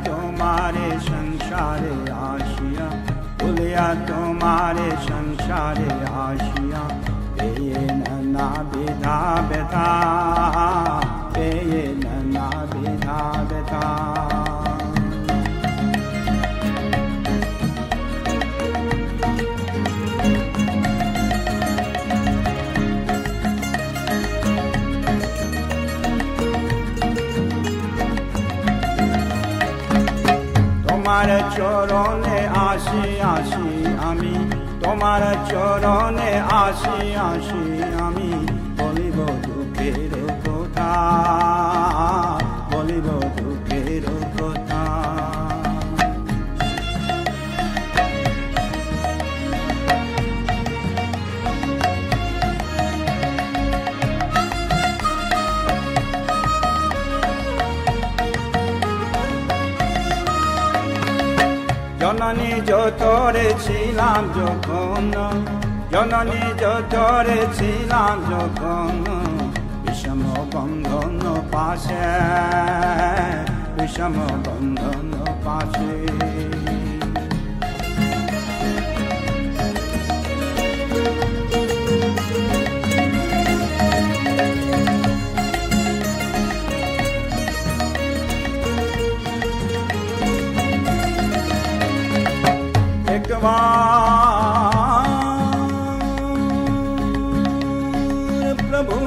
तुम्हारे संसारे आशिया भूलिया तुम्हारे संसारे आशिया ये नन्ना विधा बेता ये नन्ना विधा बेता তোমার চরণে আসি আসি আমি তোমার চরণে আসি আসি আমি বলিব দুঃখের কথা বলিব দুঃখের কথা জননী যতরে ছিলাম যখন জননী যতরে ছিলাম যখন বিষম বন্ধন পাশে বিষম বন্ধন পাশে प्रभु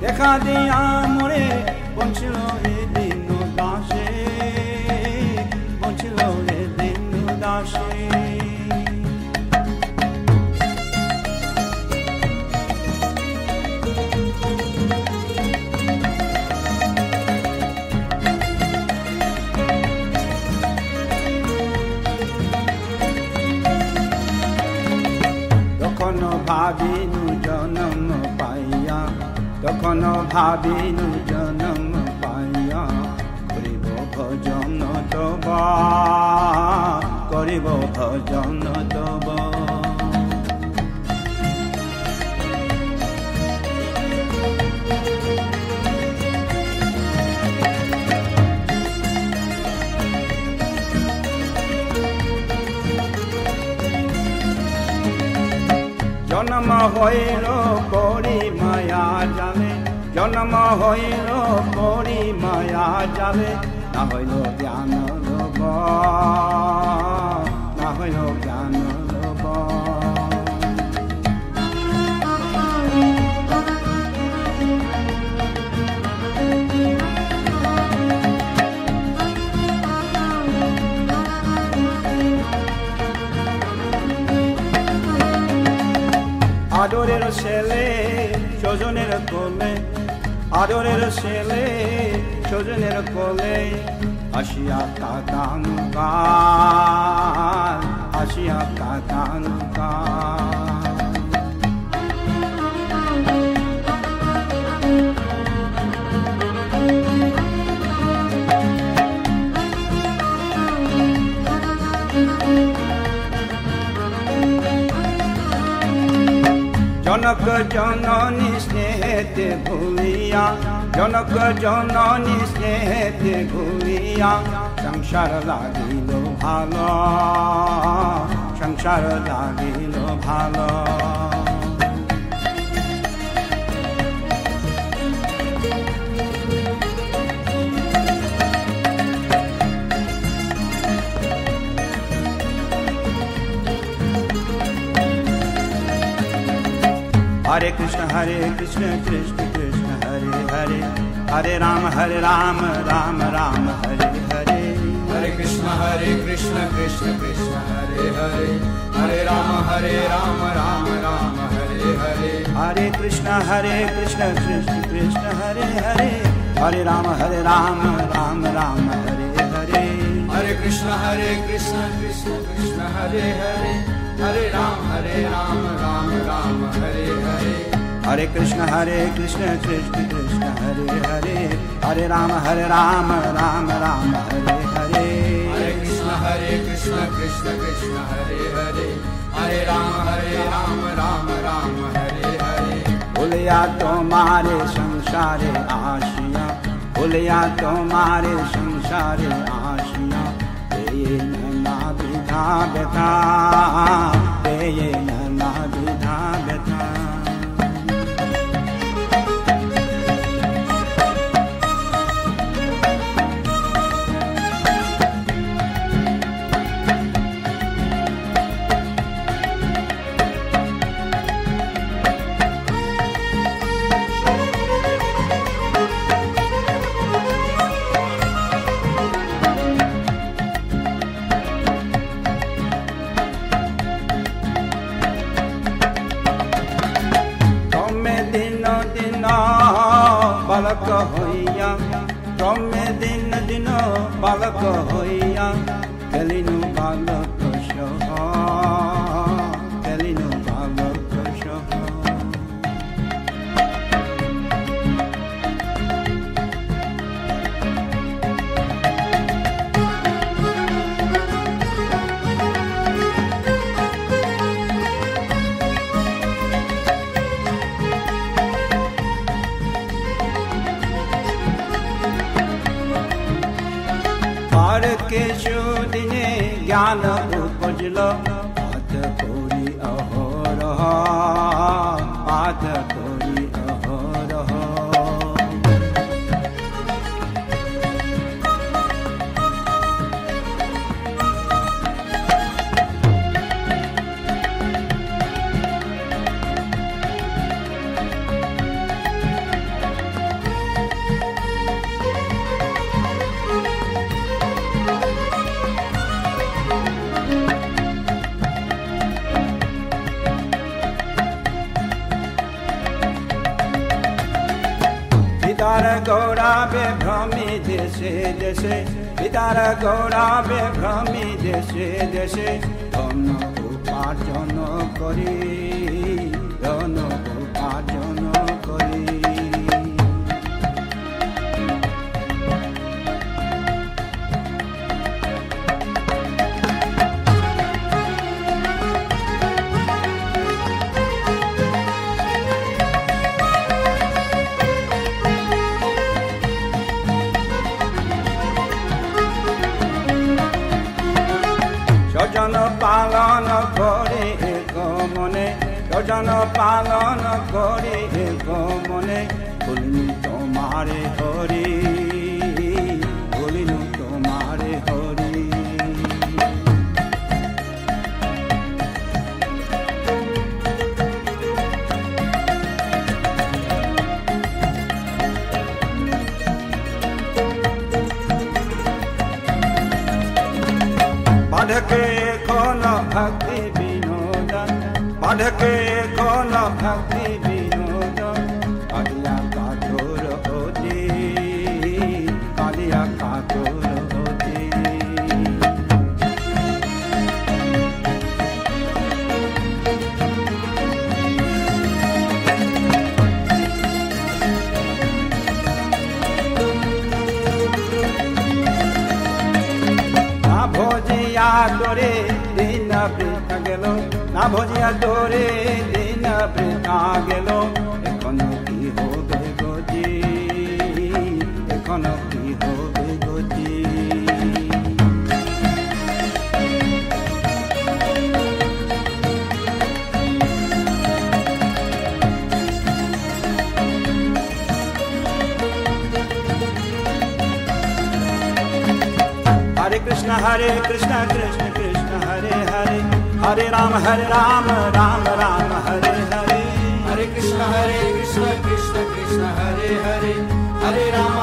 देखा दिया मोरे पहुँचलो रे दिन दासे पहुँचलो रे दिन दासे ভাবিনু জনম পাইয়া তখন ভাবিনু জনম পাইয়া করিব ভজন তব করিব ভজন তব জন্ম হইল পরি মায়া জালে জন্ম হইল পরি মায়া জালে না হইল জ্ঞান লোভ না হইল জ্ঞান লোভ আদরের ছেলে স্বজনের কোলে আদরের ছেলে স্বজনের কোলে আসিয়া কাঁদানু গান আসিয়া কাঁদানু গান জনক জননী স্নেহেতে ভুলিয়া জনক জননী স্নেহেতে ভুলিয়া সংসার লাগিল ভালো সংসার লাগিল ভালো Hare Krishna Krishna Krishna Hare Hare Hare Rama Rama Rama Hare Hare Hare Krishna Krishna Krishna Hare Hare Hare Rama Rama Rama Hare Hare Hare Krishna Krishna Krishna Hare Hare Hare Rama Rama Rama Hare Hare Hare Krishna Krishna Krishna Hare Hare Hare Rama हरे राम राम राम हरे हरे हरे कृष्ण कृष्ण कृष्ण हरे हरे हरे राम राम राम हरे हरे हरे कृष्ण कृष्ण कृष्ण हरे हरे हरे राम राम राम हरे हरे भूलिया तुम्हारे संसारे आशिया भूलिया तुम्हारे संसारे आशिया ये नैना विधा व्यथा ये नैना विधा व्यथा बालक होइया तमे दिन दिन बालक होइया खेलिनु बालक सह खेलिनु बालक सह केशुदिने ज्ञान उपजल पाठ कोरी अहोरह पाठ कोरी अहोरह पितार गौरावे भ्रमी देशे देशे पितार गौरावे भ्रमी देशे देशे धन उपार्जन करी धन उपार्जन करी स्वजन पालन करे एक मने स्वजन पालन करे एक मने भूलिनु तुम्हारे हरि भूलिनु तुम्हारे हरि पढ़के कौन भक्ति विनोदन पढ़के कौन भक्ति विनोदन कालिया काठोर होती कालिया काठोर होती भोजिया तोरे दिन बृथा गेलो ना भोजिया तोरे दिन बृथा गेलो एखन की होबे गति एखन की होबे गति हरे Krishna Krishna Krishna Hare Hare Hare Ram Ram Ram Hare Hare Hare Krishna Krishna Krishna Hare Hare Hare Ram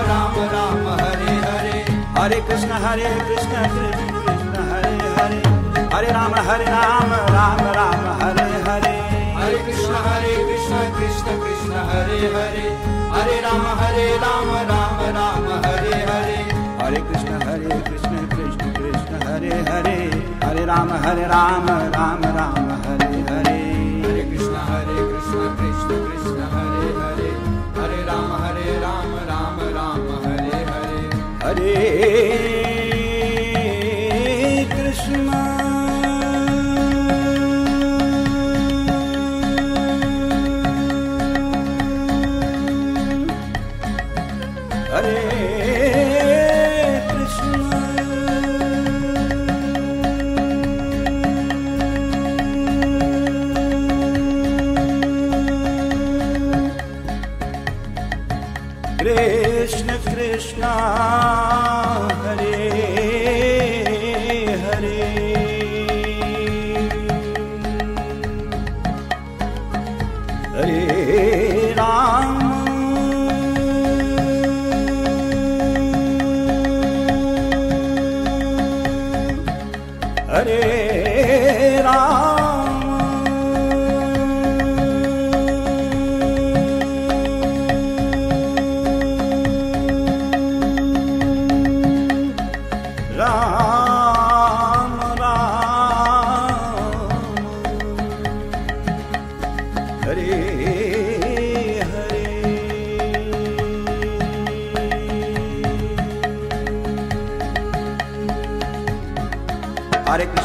Ram Ram Hare Hare Hare Krishna Krishna Krishna Hare Hare Hare Ram Ram Ram Hare Hare Hare Krishna Krishna Krishna Hare Hare Hare Ram Ram Hare Hare Hare Krishna Krishna Krishna Hare Hare Hare Ram Ram Ram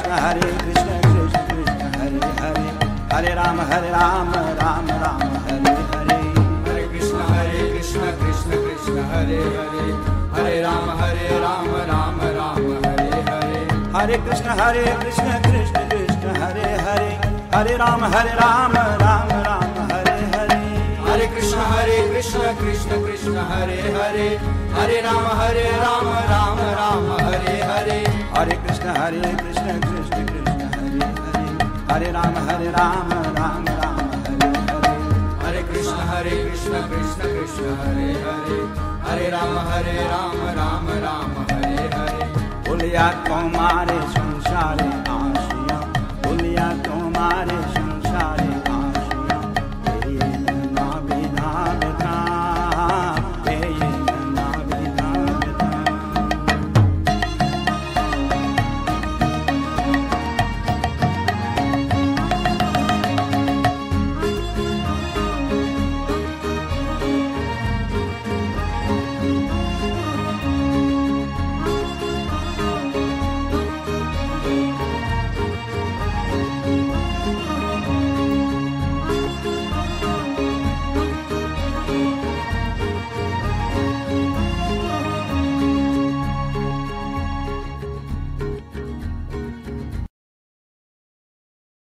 Krishna Hare Krishna Krishna Krishna Hare Hare Hare Rama Hare Rama Rama Rama Hare Hare Hare Krishna Krishna Krishna Hare Hare Hare Rama Rama Rama Hare Hare Hare Krishna Krishna Krishna Hare Hare Hare Rama Rama Rama Hare Hare Hare Krishna Krishna Krishna Hare Hare Hare Rama Rama Rama Hare Hare Hare Krishna Krishna Krishna Hare Hare Hare Rama Rama Rama Hare Hare Hare Krishna Krishna Krishna Hare Hare Hare Rama Rama Rama Hare Hare Hare Krishna Krishna Krishna Hare Hare Hare Rama Rama Hare Hare Bolia tomare sansare aashiya Bolia tomare